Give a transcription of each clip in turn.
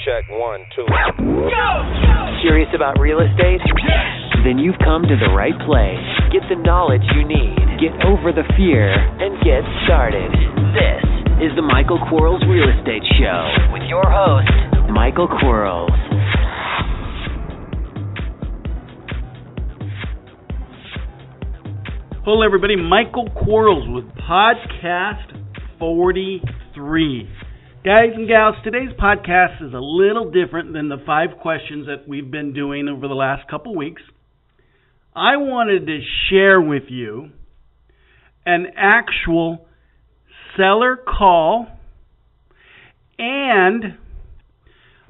Check 1, 2. Curious about real estate? Then you've come to the right place. Get the knowledge you need, get over the fear, and get started. This is the Michael Quarles Real Estate Show with your host, Michael Quarles. Hello, everybody. Michael Quarles with Podcast 43. Guys and gals, today's podcast is a little different than the 5 questions that we've been doing over the last couple weeks. I wanted to share with you an actual seller call and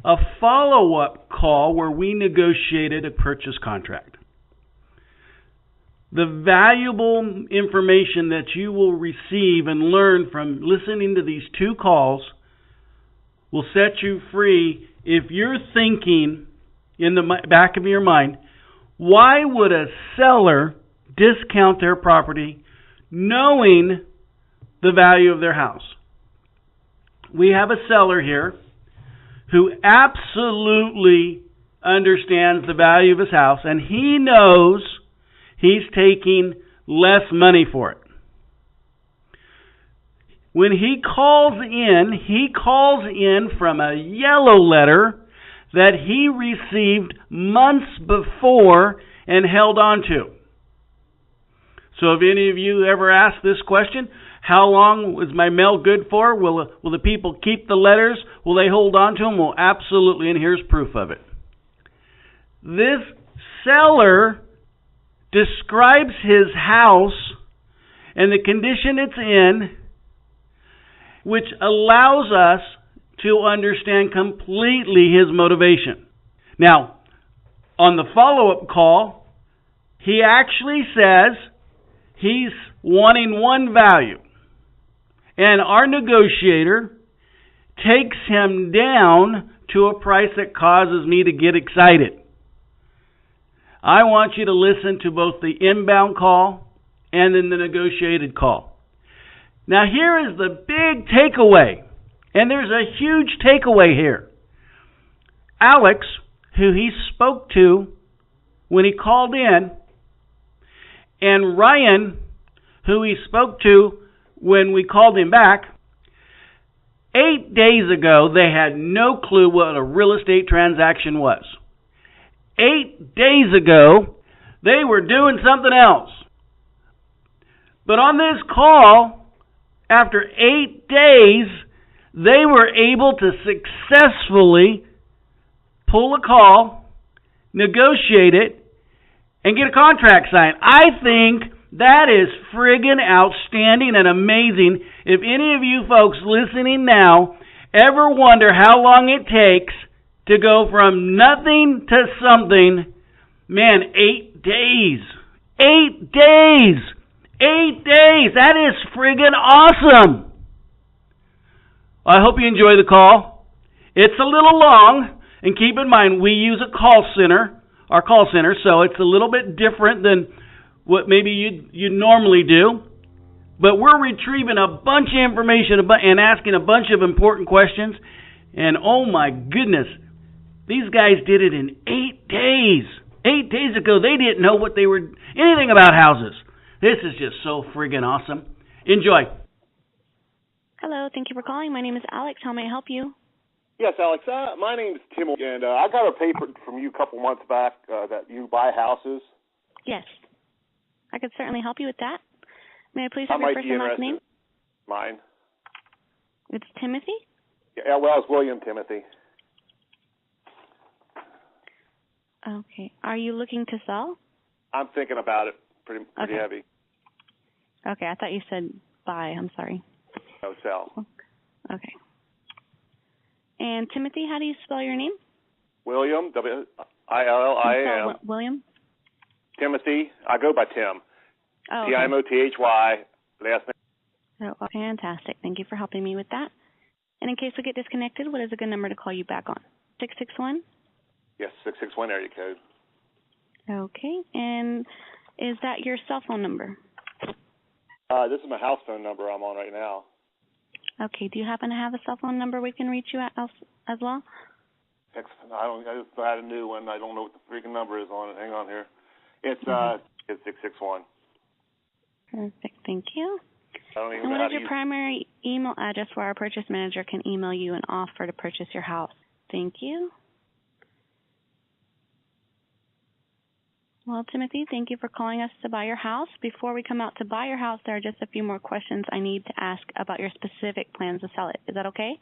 a follow-up call where we negotiated a purchase contract. The valuable information that you will receive and learn from listening to these 2 calls will set you free if you're thinking in the back of your mind, why would a seller discount their property knowing the value of their house? We have a seller here who absolutely understands the value of his house, and he knows he's taking less money for it. When he calls in from a yellow letter that he received months before and held on to. So if any of you ever ask this question, how long was my mail good for? Will the people keep the letters? Will they hold on to them? Well, absolutely, and here's proof of it. This seller describes his house and the condition it's in, which allows us to understand completely his motivation. Now, on the follow-up call, he actually says he's wanting one value. And our negotiator takes him down to a price that causes me to get excited. I want you to listen to both the inbound call and then the negotiated call. Now here is the big takeaway, and there's a huge takeaway here. Alex, who he spoke to when he called in, and Ryan, who he spoke to when we called him back, 8 days ago they had no clue what a real estate transaction was. 8 days ago they were doing something else. But on this call, after 8 days, they were able to successfully pull a call, negotiate it, and get a contract signed. I think that is friggin' outstanding and amazing. If any of you folks listening now ever wonder how long it takes to go from nothing to something, man, 8 days. 8 days! 8 days! That is friggin' awesome! I hope you enjoy the call. It's a little long, and keep in mind, we use a call center, our call center, so it's a little bit different than what maybe you normally do. But we're retrieving a bunch of information and asking a bunch of important questions, and oh my goodness, these guys did it in 8 days. 8 days ago, they didn't know anything about houses. This is just so friggin' awesome. Enjoy. Hello, thank you for calling. My name is Alex. How may I help you? Yes, Alex. My name is Tim, and I got a paper from you a couple months back that you buy houses. Yes. I could certainly help you with that. May I please have your first and last name? Mine. It's Timothy? Yeah, well, it's William Timothy. Okay. Are you looking to sell? I'm thinking about it. Pretty okay. Heavy. Okay, I thought you said buy. I'm sorry. No, sell. Okay. And Timothy, how do you spell your name? William, W-I-L-L-I-A-M. William? Timothy. I go by Tim. Oh, okay. T-I-M-O-T-H-Y, last name. Oh, fantastic. Thank you for helping me with that. And in case we get disconnected, what is a good number to call you back on? 661? Yes, 661 area code. Okay. And is that your cell phone number? This is my house phone number I'm on right now. Okay. Do you happen to have a cell phone number we can reach you at as well? I just had a new one. I don't know what the freaking number is on it. Hang on here. It's 661. Perfect. Thank you. I don't even And know what how is to your primary email address where our purchase manager can email you an offer to purchase your house? Thank you. Well, Timothy, thank you for calling us to buy your house. Before we come out to buy your house, there are just a few more questions I need to ask about your specific plans to sell it. Is that okay?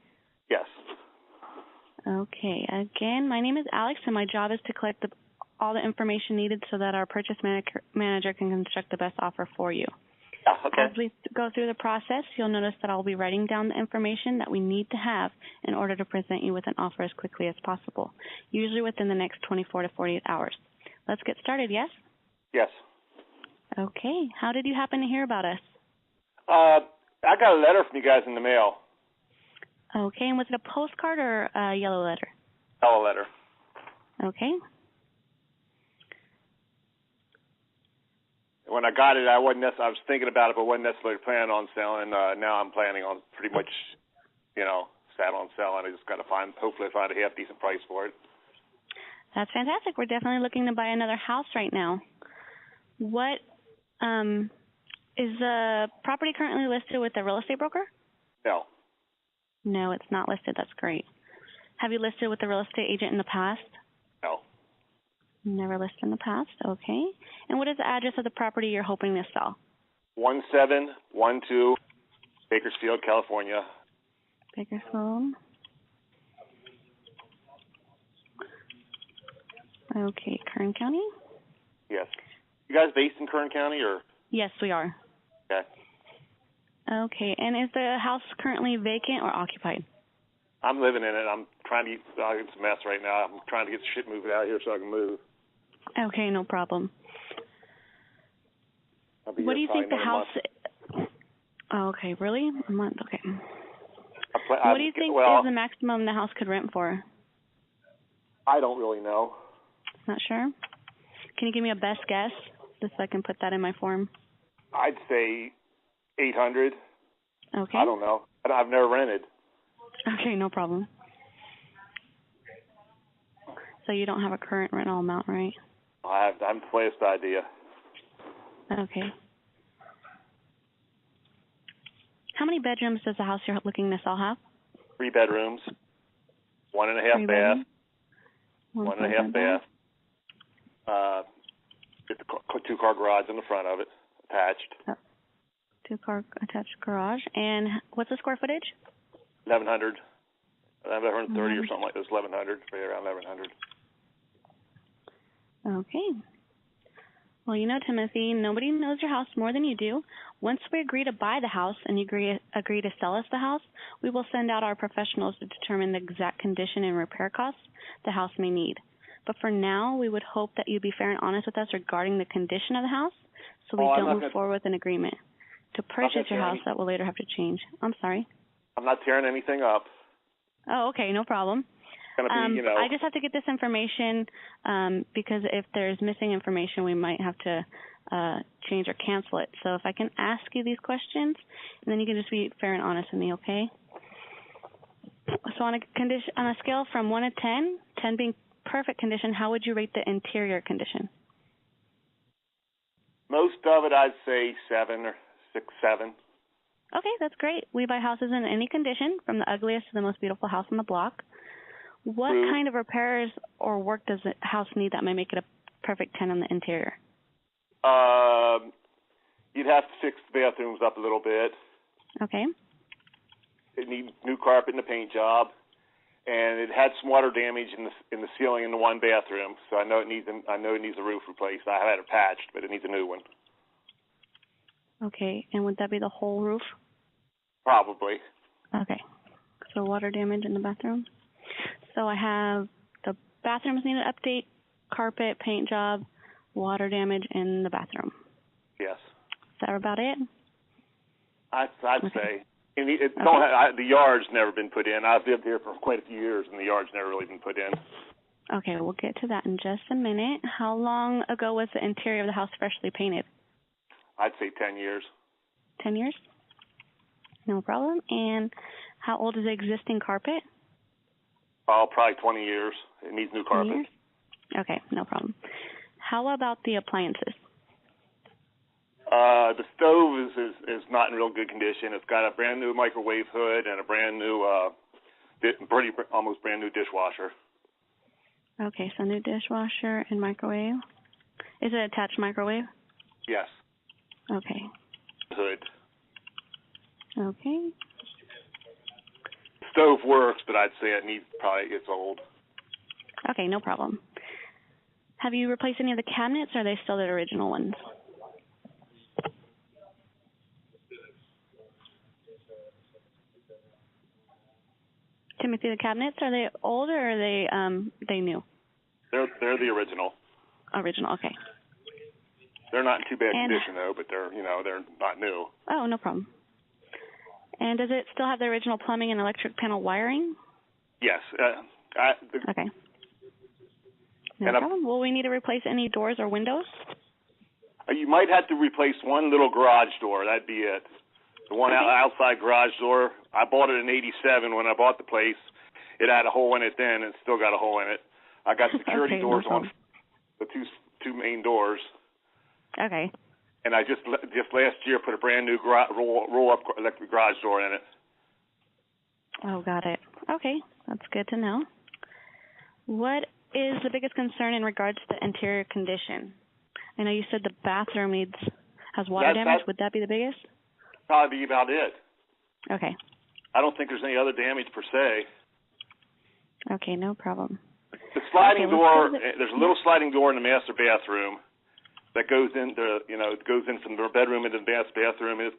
Yes. Okay. Again, my name is Alex, and my job is to collect all the information needed so that our purchase manager can construct the best offer for you. Okay. As we go through the process, you'll notice that I'll be writing down the information that we need to have in order to present you with an offer as quickly as possible, usually within the next 24 to 48 hours. Let's get started, yes? Yes. Okay. How did you happen to hear about us? I got a letter from you guys in the mail. Okay. And was it a postcard or a yellow letter? Yellow letter. Okay. When I got it, I was thinking about it, but wasn't necessarily planning on selling. Now I'm planning on pretty much, set on selling. I just got to hopefully find a half decent price for it. That's fantastic. We're definitely looking to buy another house right now. What is the property currently listed with a real estate broker? No. No, it's not listed. That's great. Have you listed with a real estate agent in the past? No. Never listed in the past. Okay. And what is the address of the property you're hoping to sell? 1712 Bakersfield, California. Bakersfield. Okay, Kern County? Yes. You guys based in Kern County, or? Yes, we are. Okay. Okay, and is the house currently vacant or occupied? I'm living in it. I'm trying to it's a mess right now. I'm trying to get the shit moved out here so I can move. Okay, no problem. What do you think the house... Oh, okay, really? A month, okay. What do you think is the maximum the house could rent for? I don't really know. Not sure? Can you give me a best guess, just so I can put that in my form? I'd say 800. Okay. I don't know. I've never rented. Okay, no problem. So you don't have a current rental amount, right? I haven't the slightest idea. Okay. How many bedrooms does the house you're looking to sell have? 3 bedrooms, 1.5 bath, 1.5 bath. Get the 2-car garage in the front of it, attached. 2-car attached garage. And what's the square footage? 1,100. 1,130 or something like this. 1,100, right around 1,100. Okay. Well, Timothy, nobody knows your house more than you do. Once we agree to buy the house and you agree to sell us the house, we will send out our professionals to determine the exact condition and repair costs the house may need. But for now, we would hope that you'd be fair and honest with us regarding the condition of the house so we don't move forward with an agreement. To purchase your house, that will later have to change. I'm sorry. I'm not tearing anything up. Oh, okay, no problem. I just have to get this information because if there's missing information, we might have to change or cancel it. So if I can ask you these questions, and then you can just be fair and honest with me, okay? So on a scale from 1 to 10, 10 being perfect condition, how would you rate the interior condition? Most of it, I'd say 7 or 6, 7. Okay, that's great. We buy houses in any condition, from the ugliest to the most beautiful house on the block. What kind of repairs or work does the house need that might make it a perfect 10 on the interior? You'd have to fix the bathrooms up a little bit. Okay. It needs new carpet and a paint job, and it had some water damage in the ceiling in the one bathroom. So I know it needs a roof replaced. I had it patched, but it needs a new one. Okay, and would that be the whole roof? Probably. Okay. So water damage in the bathroom. So I have the bathrooms need an update, carpet, paint job, water damage in the bathroom. Yes. Is that about it? I'd say. The yard's never been put in. I've lived here for quite a few years, and the yard's never really been put in. Okay, we'll get to that in just a minute. How long ago was the interior of the house freshly painted? I'd say 10 years. 10 years? No problem. And how old is the existing carpet? Oh, probably 20 years. It needs new 20 carpet. years? Okay, no problem. How about the appliances? The stove is not in real good condition. It's got a brand new microwave hood and a brand new, almost brand new dishwasher. Okay, so new dishwasher and microwave. Is it attached microwave? Yes. Okay. Hood. Okay. Stove works, but I'd say it's old. Okay, no problem. Have you replaced any of the cabinets, or are they still the original ones? Timothy, the cabinets, are they old or are they new? They're the original. Original, okay. They're not in too bad condition though, but they're not new. Oh, no problem. And does it still have the original plumbing and electric panel wiring? Yes. Okay. No problem. Will we need to replace any doors or windows? You might have to replace one little garage door. That'd be it. The one outside garage door. I bought it in '87 when I bought the place. It had a hole in it then, and it still got a hole in it. I got security doors on the two main doors. Okay. And I just last year put a brand new roll-up electric garage door in it. Oh, got it. Okay, that's good to know. What is the biggest concern in regards to the interior condition? I know you said the bathroom has water damage. Would that be the biggest? Probably be about it. Okay. I don't think there's any other damage per se. Okay, no problem. The sliding door, there's a little sliding door in the master bathroom that goes in from the bedroom into the bathroom. It's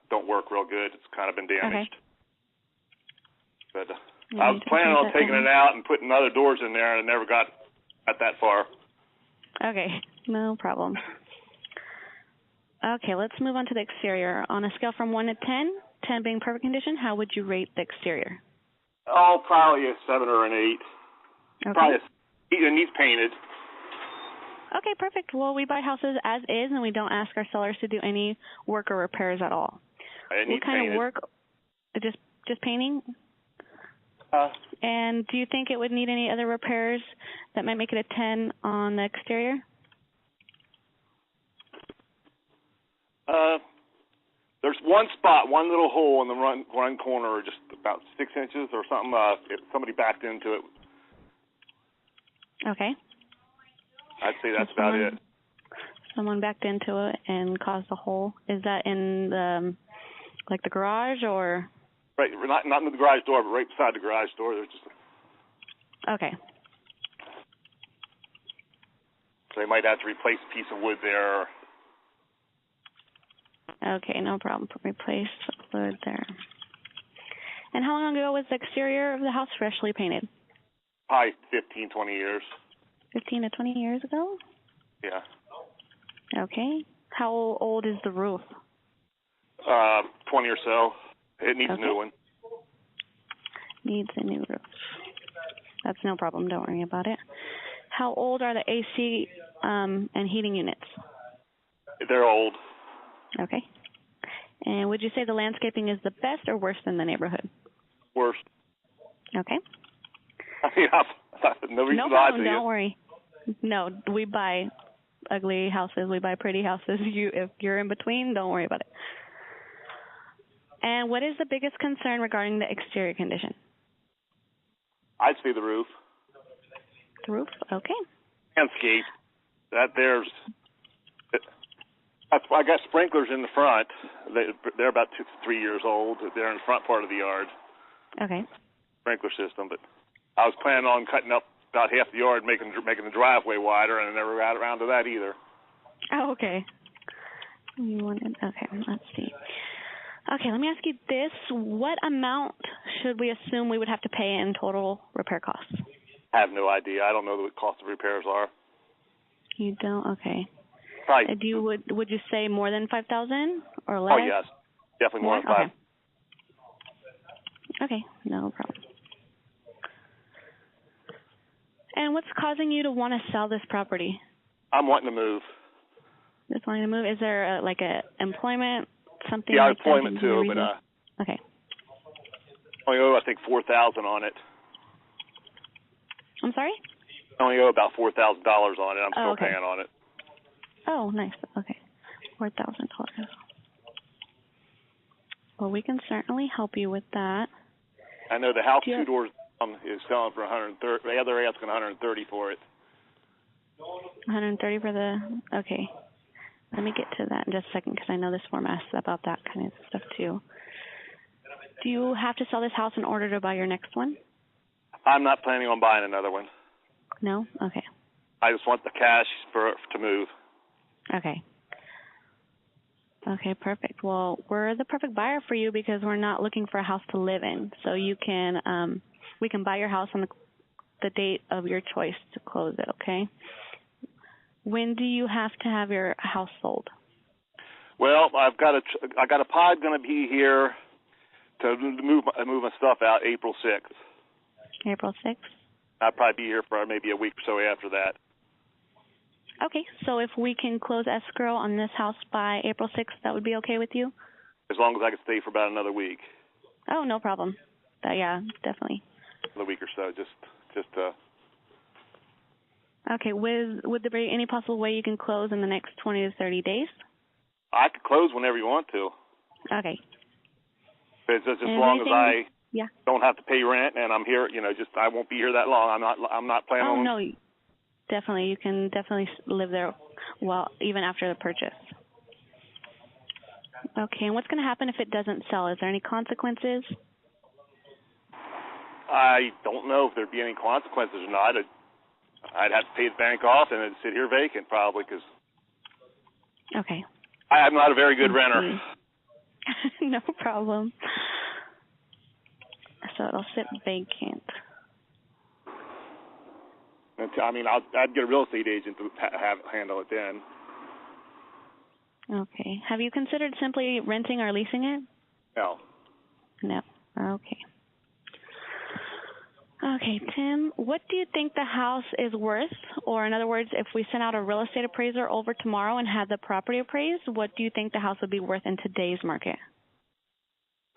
don't work real good. It's kind of been damaged. Okay. But I was planning on taking it out and putting other doors in there, and I never got that far. Okay, no problem. Okay, let's move on to the exterior. On a scale from 1 to 10, 10 being perfect condition, how would you rate the exterior? Oh, probably a 7 or an 8. Okay. Probably it needs painted. Okay, perfect. Well, we buy houses as is, and we don't ask our sellers to do any work or repairs at all. It needs what kind painted. of work? Just painting? And do you think it would need any other repairs that might make it a 10 on the exterior? There's one spot, one little hole in the one corner, just about 6 inches or something. If somebody backed into it. Okay. I'd say that's about it. Someone backed into it and caused a hole. Is that in the garage or? Right, not in the garage door, but right beside the garage door. There's just. Okay. So they might have to replace a piece of wood there. Okay, no problem. Replace wood there. And how long ago was the exterior of the house freshly painted? Probably 15, 20 years. 15 to 20 years ago? Yeah. Okay. How old is the roof? 20 or so. It needs a new one. Needs a new roof. That's no problem. Don't worry about it. How old are the AC and heating units? They're old. Okay. And would you say the landscaping is the best or worse than the neighborhood? Worse. Okay. No reason no problem. Don't worry. No, we buy ugly houses. We buy pretty houses. If you're in between, don't worry about it. And what is the biggest concern regarding the exterior condition? I'd say the roof. The roof? Okay. Landscape. I got sprinklers in the front. They're about 2 to 3 years old. They're in the front part of the yard. Okay. Sprinkler system, but I was planning on cutting up about half the yard, making the driveway wider, and I never got around to that either. Oh, okay. Okay, let's see. Okay, let me ask you this. What amount should we assume we would have to pay in total repair costs? I have no idea. I don't know what the cost of repairs are. You don't? Okay. Right. Would you say more than $5,000 or less? Oh, yes. Definitely more than 5. Okay, no problem. And what's causing you to want to sell this property? I'm wanting to move. Just wanting to move? Is there a employment, something yeah, like employment that? Yeah, employment too, but okay. I owe, I think, $4,000 on it. I'm sorry? I only owe about $4,000 on it. I'm still okay. paying on it. Oh, nice. Okay. $4,000. Well, we can certainly help you with that. I know the house 2 doors is selling for $130. The other asking $130 for it. $130 for the. Okay. Let me get to that in just a second because I know this form asks about that kind of stuff too. Do you have to sell this house in order to buy your next one? I'm not planning on buying another one. No? Okay. I just want the cash to move. Okay. Okay, perfect. Well, we're the perfect buyer for you because we're not looking for a house to live in. So you can, we can buy your house on the date of your choice to close it, okay? When do you have to have your house sold? Well, I got a pod going to be here to move my stuff out April 6th. April 6th? I'll probably be here for maybe a week or so after that. Okay, so if we can close escrow on this house by April 6th, that would be okay with you? As long as I can stay for about another week. Oh, no problem. Yeah, definitely. Another week or so, just. Okay, would there be any possible way you can close in the next 20 to 30 days? I could close whenever you want to. Okay. It's just as long as I yeah. don't have to pay rent and I'm here, I won't be here that long. I'm not planning on. Oh, no. Definitely. You can definitely live there even after the purchase. Okay, and what's going to happen if it doesn't sell? Is there any consequences? I don't know if there'd be any consequences or not. I'd have to pay the bank off and it'd sit here vacant probably because okay. I'm not a very good renter. No problem. So it'll sit vacant. I mean, I'd get a real estate agent to handle it then. Okay. Have you considered simply renting or leasing it? No. No. Okay. Okay, Tim, what do you think the house is worth? Or in other words, if we sent out a real estate appraiser over tomorrow and had the property appraised, what do you think the house would be worth in today's market?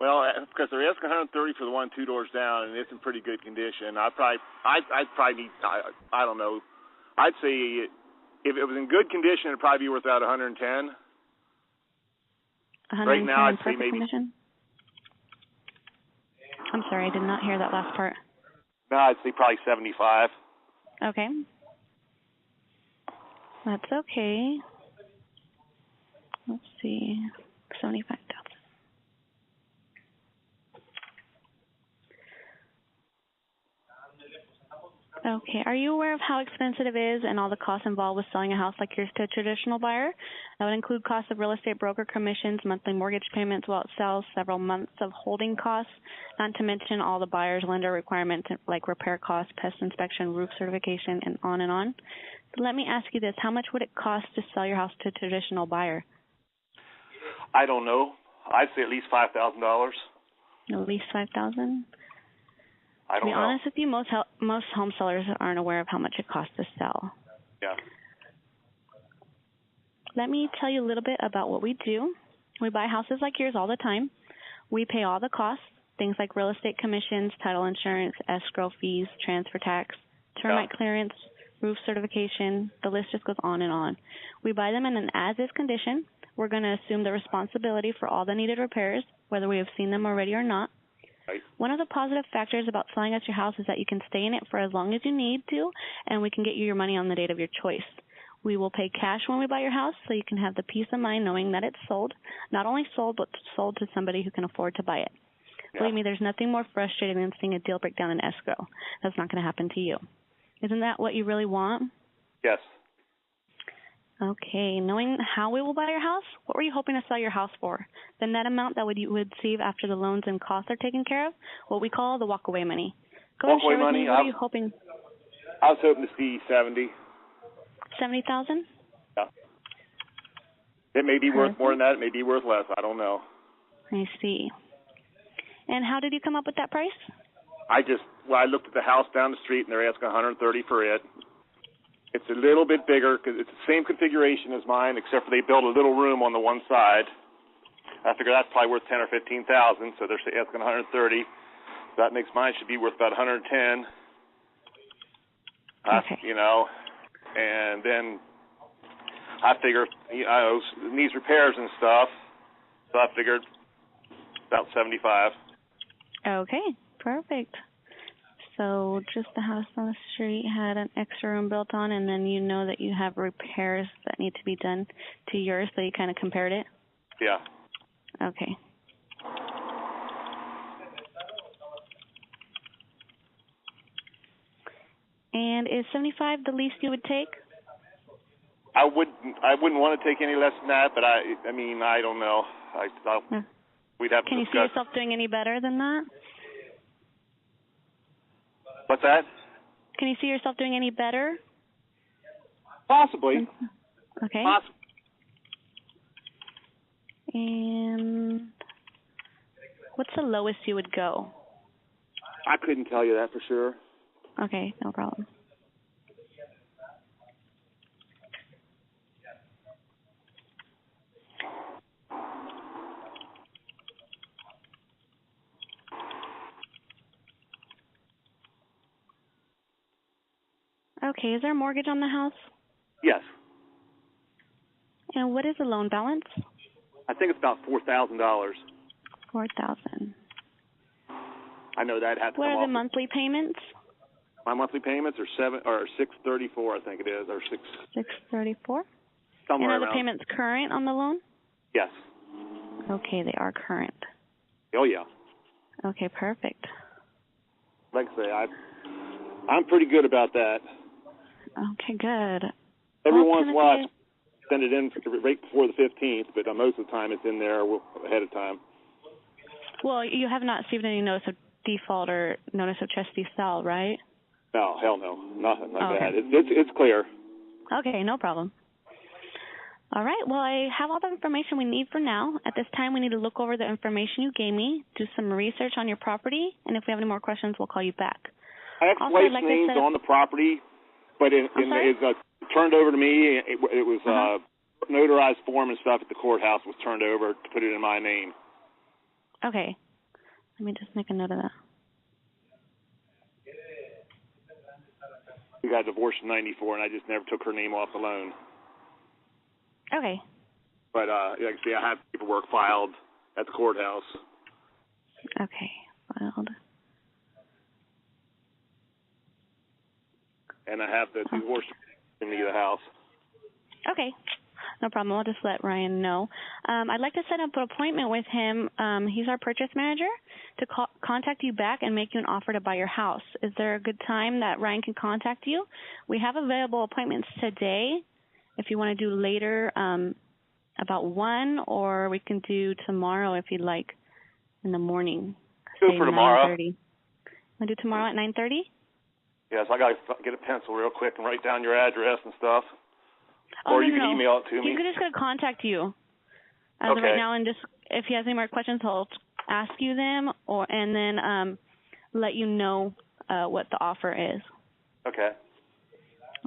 Well, because they're asking $130 for the one 2 doors down, and it's in pretty good condition. I'd probably need, I don't know. I'd say if it was in good condition, it'd probably be worth about $110. 110 right now, I'd say maybe. Condition? I'm sorry, I did not hear that last part. No, I'd say probably 75. Okay. That's okay. Let's see. 75,000. Okay. Are you aware of how expensive it is and all the costs involved with selling a house like yours to a traditional buyer? That would include costs of real estate broker commissions, monthly mortgage payments while it sells, several months of holding costs, not to mention all the buyer's lender requirements like repair costs, pest inspection, roof certification, and on and on. So let me ask you this. How much would it cost to sell your house to a traditional buyer? I don't know. I'd say at least $5,000. At least $5,000? I don't know. To be honest with you, most home sellers aren't aware of how much it costs to sell. Yeah. Let me tell you a little bit about what we do. We buy houses like yours all the time. We pay all the costs, things like real estate commissions, title insurance, escrow fees, transfer tax, termite clearance, roof certification. The list just goes on and on. We buy them in an as-is condition. We're going to assume the responsibility for all the needed repairs, whether we have seen them already or not. Right. One of the positive factors about selling us your house is that you can stay in it for as long as you need to, and we can get you your money on the date of your choice. We will pay cash when we buy your house, so you can have the peace of mind knowing that it's sold. Not only sold, but sold to somebody who can afford to buy it. Yeah. Believe me, there's nothing more frustrating than seeing a deal break down in escrow. That's not going to happen to you. Isn't that what you really want? Yes. Okay. Knowing how we will buy your house, what were you hoping to sell your house for? The net amount that you would receive after the loans and costs are taken care of? What we call the walkaway money. Go ahead and share with me. What are you hoping? I was hoping to see 70. 70,000? Yeah. It may be worth more than that. It may be worth less. I don't know. I see. And how did you come up with that price? I looked at the house down the street, and they're asking $130 for it. It's a little bit bigger because it's the same configuration as mine, except for they built a little room on the one side. I figure that's probably worth $10,000 or $15,000, so they're asking $130. So that makes mine should be worth about $110. You know, and then I figured, you know, it needs repairs and stuff, so I figured about $75. Okay, perfect. So just the house on the street had an extra room built on, and then you know that you have repairs that need to be done to yours, so you kind of compared it? Yeah. Okay. And is 75 the least you would take? I wouldn't want to take any less than that, but I mean, I don't know. We'd have to discuss. Can you see yourself doing any better than that? What's that? Can you see yourself doing any better? Possibly. Okay. Possibly. And what's the lowest you would go? I couldn't tell you that for sure. Okay, no problem. Okay, is there a mortgage on the house? Yes. And what is the loan balance? I think it's about $4,000. $4,000. I know that has to What come are off. the monthly payments? My monthly payments are $634, I think it is, or $634. somewhere And are around. the payments current on the loan? Yes. Okay, they are current. Oh yeah. Okay, perfect. Like I say, I'm pretty good about that. Okay, good. Every Well, once in a while, I Timothy, send it in right before the 15th, but most of the time it's in there ahead of time. well, you have not received any notice of default or notice of trustee sale, right? No, hell no, nothing like Okay. that. It's clear. Okay, no problem. All right, well, I have all the information we need for now. At this time, we need to look over the information you gave me, do some research on your property, and if we have any more questions, we'll call you back. I have Also, place I'd like to names set up- on the property, but it's turned over to me. It was notarized form and stuff at the courthouse was turned over to put it in my name. Okay. Let me just make a note of that. We got divorced in '94, and I just never took her name off the loan. Okay. But like I say, I have paperwork filed at the courthouse. Okay, filed. And I have the divorce in the house. Okay, no problem. I'll just let Ryan know. I'd like to set up an appointment with him. He's our purchase manager to contact you back and make you an offer to buy your house. Is there a good time that Ryan can contact you? We have available appointments today. If you want to do later, about 1, or we can do tomorrow if you'd like in the morning. Go for tomorrow. 9:30. Want to do tomorrow at 9:30? Yes, I got to get a pencil real quick and write down your address and stuff. Oh, or no, you can no. email it to me. He's just going to contact you as of right now, and just if he has any more questions, he'll ask you them, and then let you know what the offer is. Okay.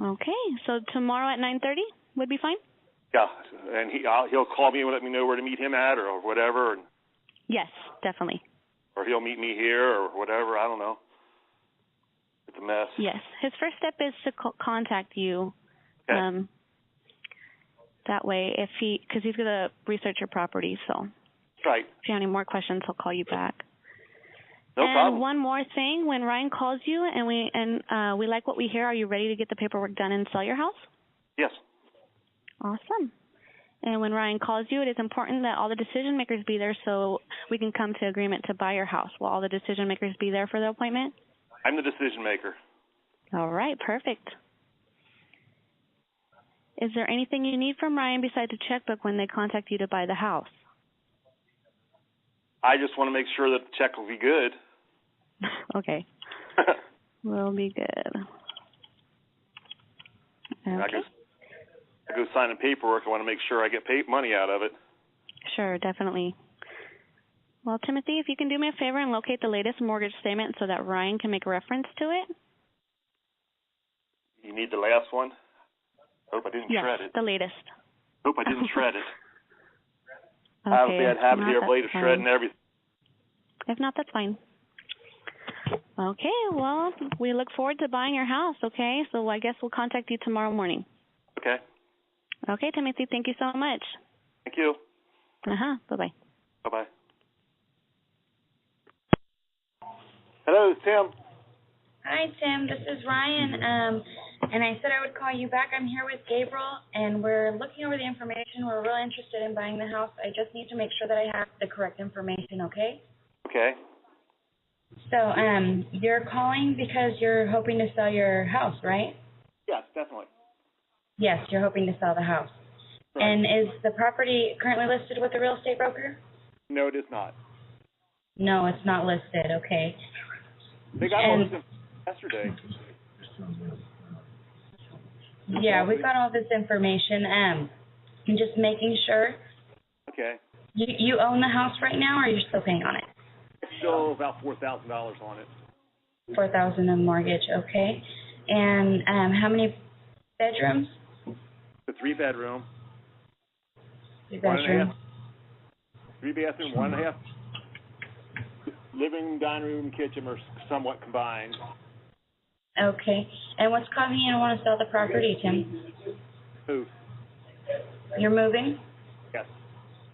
Okay, so tomorrow at 9:30 would be fine? Yeah, and he'll call me and let me know where to meet him at or whatever. Yes, definitely. Or he'll meet me here or whatever. I don't know. It's a mess. Yes, his first step is to contact you. Okay. That way, because he's going to research your property, so. Right. If you have any more questions, he'll call you back. No problem. And one more thing, when Ryan calls you and we like what we hear, are you ready to get the paperwork done and sell your house? Yes. Awesome. And when Ryan calls you, it is important that all the decision makers be there so we can come to agreement to buy your house. Will all the decision makers be there for the appointment? I'm the decision maker. All right, perfect. Is there anything you need from Ryan besides a checkbook when they contact you to buy the house? I just want to make sure that the check will be good. Okay. Will be good. Okay. I go signing paperwork. I want to make sure I get paid money out of it. Sure, definitely. Well, Timothy, if you can do me a favor and locate the latest mortgage statement so that Ryan can make a reference to it. You need the last one? Hope I didn't shred it. Yes, the latest. Hope I didn't shred it. Okay, I have a bad habit here of later shredding everything. If not, that's fine. Okay, well, we look forward to buying your house, okay? So I guess we'll contact you tomorrow morning. Okay. Okay, Timothy, thank you so much. Thank you. Bye-bye. Bye-bye. Hello, Tim. Hi, Tim. This is Ryan. And I said I would call you back. I'm here with Gabriel, and we're looking over the information. We're really interested in buying the house. I just need to make sure that I have the correct information, okay? Okay. So, you're calling because you're hoping to sell your house, right? Yes, definitely. Yes, you're hoping to sell the house. Right. And is the property currently listed with a real estate broker? No, it is not. No, it's not listed, okay. They got all this yesterday. Yeah, we've got all this information. I'm just making sure. Okay. You own the house right now, or you're still paying on it? Still about $4,000 on it. $4,000 in mortgage, okay. And how many bedrooms? The 3-bedroom. 3-bedroom. 3-bathroom, 1.5. Living, dining room, kitchen are somewhat combined. Okay. And what's causing you to want to sell the property, Tim? Move. You're moving? Yes.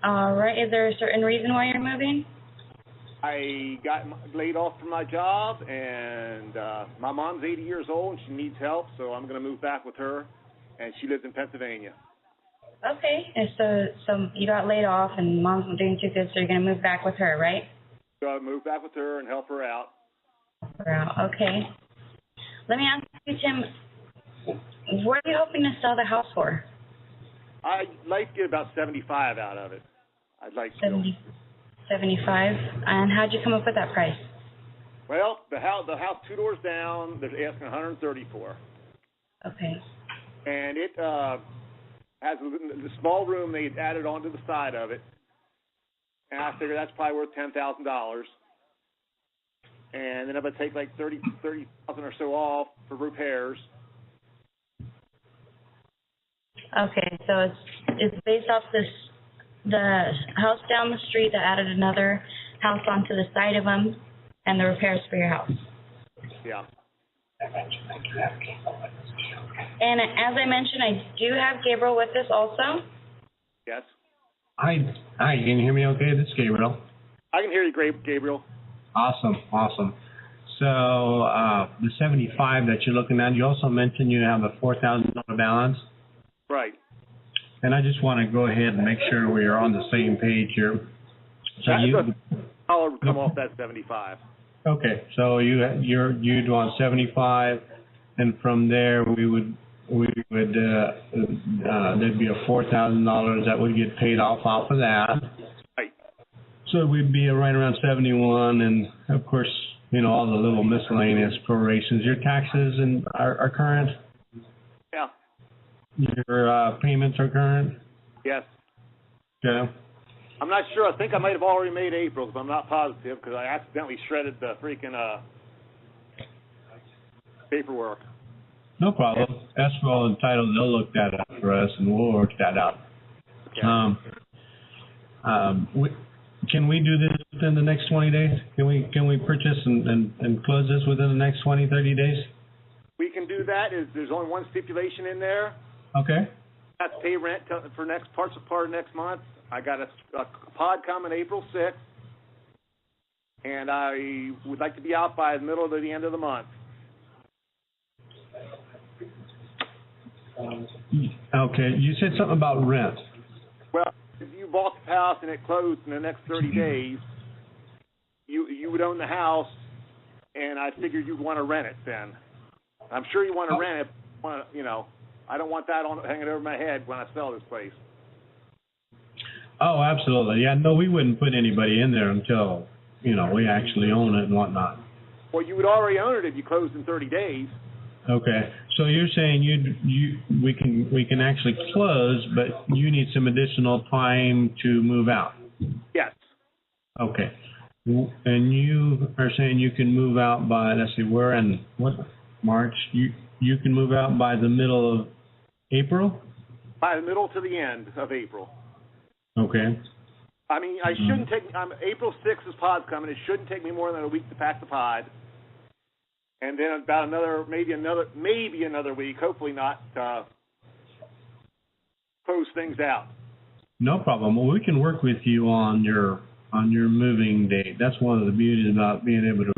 All right. Is there a certain reason why you're moving? I got laid off from my job, and my mom's 80 years old, and she needs help, so I'm going to move back with her, and she lives in Pennsylvania. Okay. And so you got laid off, and mom's not doing too good, so you're going to move back with her, right? So I'll move back with her and help her out. Okay. Let me ask you, Tim, what are you hoping to sell the house for? I'd like to get about 75 out of it. I'd like to. 75. And how'd you come up with that price? Well, the house 2 doors down, they're asking $130 for. Okay. And it has the small room they added onto the side of it. And I figure that's probably worth $10,000. And then if I take like $30,000 or so off for repairs. Okay, so it's based off the house down the street that added another house onto the side of them, and the repairs for your house. Yeah. And as I mentioned, I do have Gabriel with us also. Yes. Hi, can you hear me okay? This is Gabriel. I can hear you, Gabriel. Awesome. So the 75 that you're looking at, you also mentioned you have a $4,000 balance. Right. And I just want to go ahead and make sure we are on the same page here. So $1 would come off that 75. Okay, so you'd want 75, and from there there'd be a $4,000 that would get paid off of that. Right. So we'd be right around 71, and of course, all the little miscellaneous prorations. Your taxes are current? Yeah. Your payments are current? Yes. Okay. I'm not sure. I think I might have already made April's, but I'm not positive because I accidentally shredded the freaking paperwork. No problem. Escrow and title, they'll look that up for us, and we'll work that out. Okay. Can we do this within the next 20 days? Can we purchase and close this within the next 20, 30 days? We can do that. There's only one stipulation in there. Okay. I have to pay rent for part of next month. I got a pod coming April 6th, and I would like to be out by the middle to the end of the month. Okay. You said something about rent. Well, if you bought the house and it closed in the next 30 days, you would own the house, and I figured you'd want to rent it then. I'm sure you want to rent it. I don't want that hanging over my head when I sell this place. Oh, absolutely. Yeah, no, we wouldn't put anybody in there until, we actually own it and whatnot. Well, you would already own it if you closed in 30 days. Okay. So you're saying we can actually close, but you need some additional time to move out. Yes. Okay. And you are saying you can move out by, let's see, we're in March. You can move out by the middle of April? By the middle to the end of April. Okay. I mean, I shouldn't take. April 6th is pod's coming. It shouldn't take me more than a week to pack the pod. and then about maybe another week, hopefully not, close things out. No problem. Well, we can work with you on your moving date. That's one of the beauties about being able to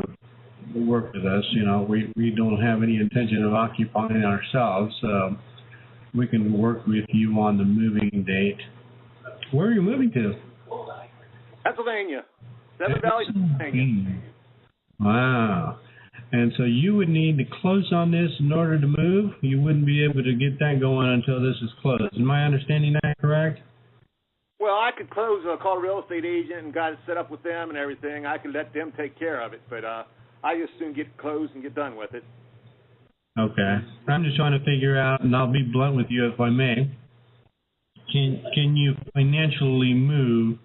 work with us. You know, we don't have any intention of occupying ourselves. We can work with you on the moving date. Where are you moving to? Pennsylvania. Seven Valley, Pennsylvania. Wow. And so you would need to close on this in order to move? You wouldn't be able to get that going until this is closed. Am I understanding that correct? Well, I could call a real estate agent and got it set up with them and everything. I could let them take care of it, but I just soon get closed and get done with it. Okay. I'm just trying to figure out, and I'll be blunt with you if I may. Can you financially move,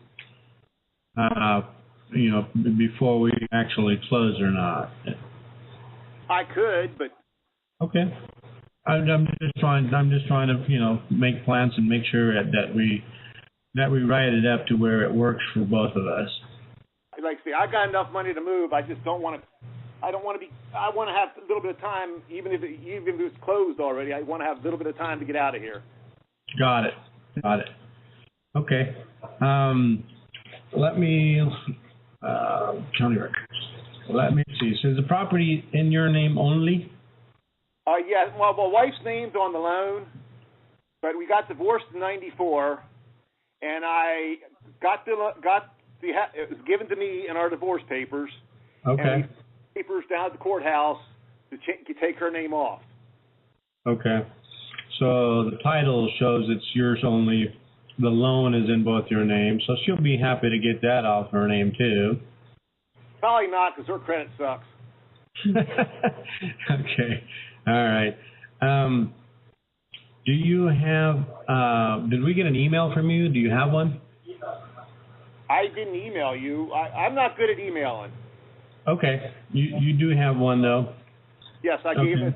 before we actually close or not? I could, but okay. I'm just trying to make plans and make sure that we write it up to where it works for both of us. Like I say, I got enough money to move. I just don't want to. I want to have a little bit of time, even if it's closed already. I want to have a little bit of time to get out of here. Got it. Okay. Let me county records. Let me see. So is the property in your name only? Yeah. Well, my wife's name's on the loan, but we got divorced in '94, and I it was given to me in our divorce papers. Okay. And we papers down at the courthouse to take her name off. Okay. So the title shows it's yours only. The loan is in both your names, so she'll be happy to get that off her name too. Probably not, because her credit sucks. Okay. All right. Do you have, did we get an email from you? Do you have one? I didn't email you. I'm not good at emailing. Okay. You do have one, though? Yes, I gave it.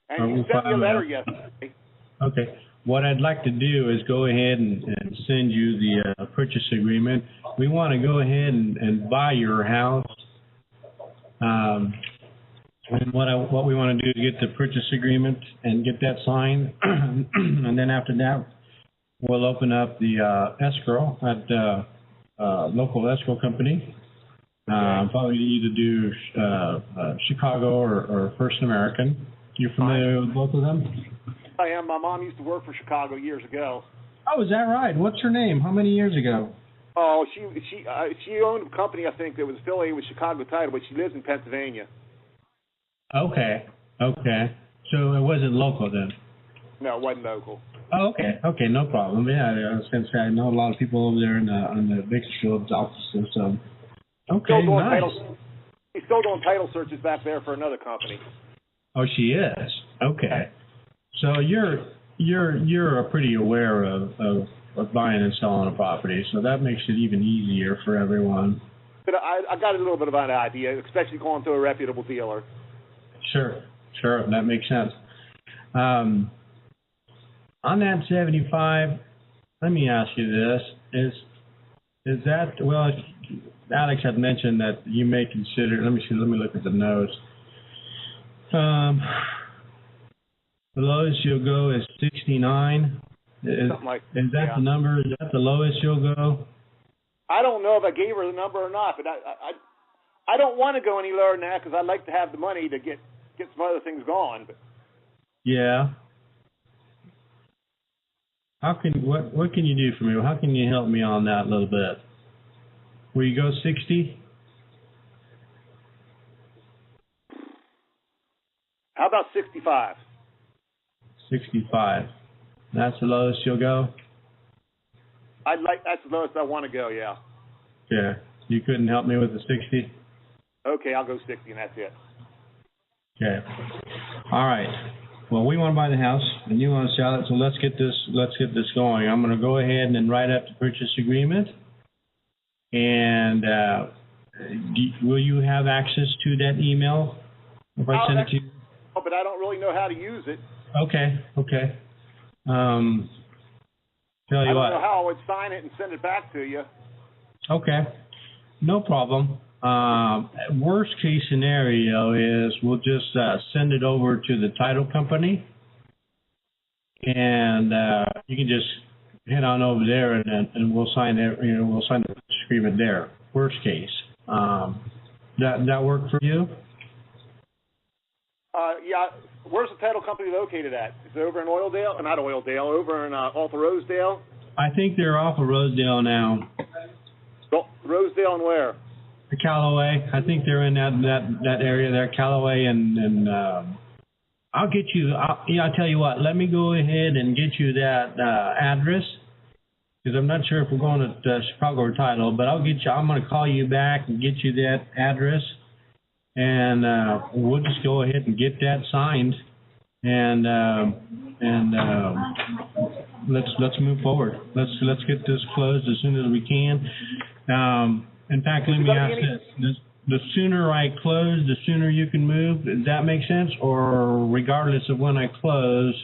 And you sent me a letter yesterday. Okay. What I'd like to do is go ahead and send you the purchase agreement. We want to go ahead and buy your house. And what we want to do is get the purchase agreement and get that signed. And then after that, we'll open up the escrow at local escrow company. Probably either do Chicago or First American. You familiar with both of them? I am. My mom used to work for Chicago years ago. Oh, is that right? What's her name? How many years ago? Oh, she owned a company, I think, that was affiliated with Chicago Title, but she lives in Pennsylvania. Okay. So it wasn't local then? No, it wasn't local. Oh, okay, no problem. Yeah, I was going to say, I know a lot of people over there in the Bakersfield offices. So. Okay, nice. She's still doing title searches back there for another company. Oh, she is? Okay. So you're pretty aware of buying and selling a property, so that makes it even easier for everyone. But I got a little bit of an idea, especially going through a reputable dealer. Sure, that makes sense. On that 75, let me ask you this: is that, well, Alex had mentioned that you may consider. Let me look at the notes. The lowest you'll go is 69. Is that the number? Is that the lowest you'll go? I don't know if I gave her the number or not, but I don't want to go any lower than that because I'd like to have the money to get some other things going. But. Yeah. What can you do for me? How can you help me on that a little bit? Will you go 60? How about 65? 65. That's the lowest you'll go? That's the lowest I want to go, yeah. Yeah. You couldn't help me with the 60? Okay, I'll go 60 and that's it. Okay. All right. Well, we want to buy the house and you want to sell it, so let's get this going. I'm going to go ahead and write up the purchase agreement. And will you have access to that email if I send it to you? Oh, but I don't really know how to use it. Okay. Tell you I don't what. know how I would sign it and send it back to you. Okay. No problem. Worst case scenario is we'll just send it over to the title company, and you can just head on over there, and we'll sign it. We'll sign the agreement there. Worst case, that work for you? Yeah. Where's the title company located at? Is it over in Oildale? Not Oildale. Over in off of Rosedale? I think they're off of Rosedale now. Rosedale and where? Callaway. I think they're in that area there, Callaway, and I'll get you. I'll tell you what. Let me go ahead and get you that address, because I'm not sure if we're going to Chicago or title, but I'll get you. I'm going to call you back and get you that address, and we'll just go ahead and get that signed, and let's move forward. Let's get this closed as soon as we can. In fact, let me ask this: the sooner I close, the sooner you can move. Does that make sense? Or regardless of when I close?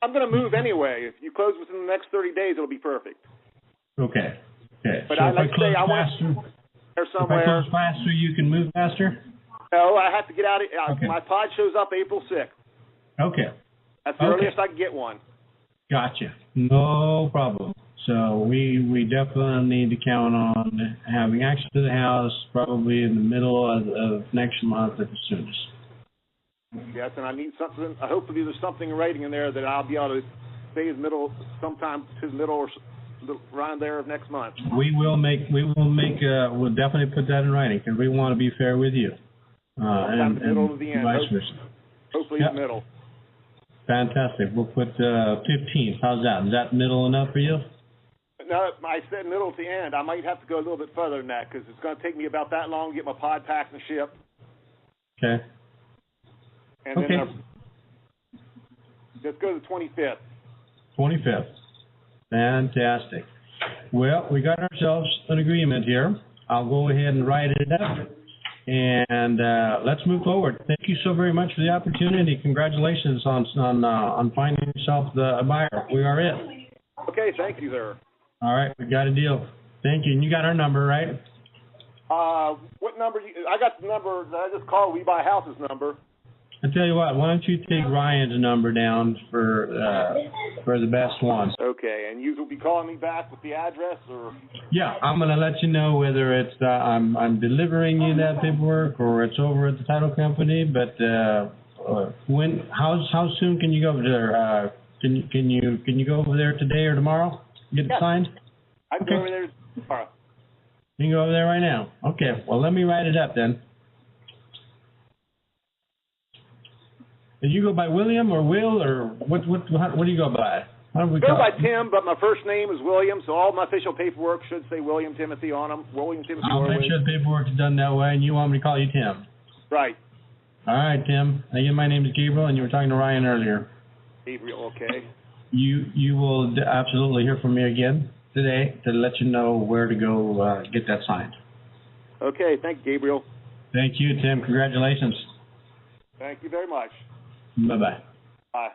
I'm going to move anyway. If you close within the next 30 days, it'll be perfect. Okay. But so I like to say I want there somewhere. If I close faster, you can move faster? No, I have to get out of okay. My pod shows up April 6th. Okay. That's the earliest I can get one. Gotcha. No problem. So we definitely need to count on having access to the house probably in the middle of next month at the soonest. Yes, and I need something. Hopefully there's something in writing in there that I'll be able to say sometime to the middle or around there of next month. We'll definitely put that in writing, because we want to be fair with you. And the middle of the end. Vice versa. Hopefully the middle. Fantastic. We'll put 15th. How's that? Is that middle enough for you? No, I said middle at the end. I might have to go a little bit further than that, because it's going to take me about that long to get my pod packed and shipped. Okay. And then let's go to the 25th. 25th. Fantastic. Well, we got ourselves an agreement here. I'll go ahead and write it up, and let's move forward. Thank you so very much for the opportunity. Congratulations on finding yourself a buyer. We are it. Okay, thank you, sir. All right, we got a deal. Thank you. And you got our number, right? What number? I got the number that I just called. We Buy Houses number. I tell you what. Why don't you take Ryan's number down for the best one? Okay, and you will be calling me back with the address, or? Yeah, I'm gonna let you know whether it's I'm delivering you that paperwork or it's over at the title company. But how soon can you go over there? Can you go over there today or tomorrow? Get it signed? I can go over there tomorrow. You can go over there right now. Okay. Well, let me write it up then. Did you go by William or Will, or what do you go by? How do we go by Tim, but my first name is William, so all my official paperwork should say William Timothy on them. William Timothy. I'll make sure the paperwork's done that way, and you want me to call you Tim. Right. All right, Tim. Again, my name is Gabriel, and you were talking to Ryan earlier. Gabriel, okay. You will absolutely hear from me again today to let you know where to go get that signed. Okay, thank you, Gabriel. Thank you, Tim. Congratulations. Thank you very much. Bye-bye. Bye.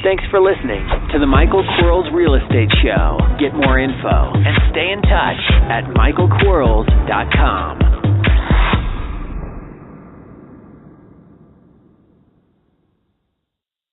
Thanks for listening to the Michael Quarles Real Estate Show. Get more info and stay in touch at michaelquarles.com.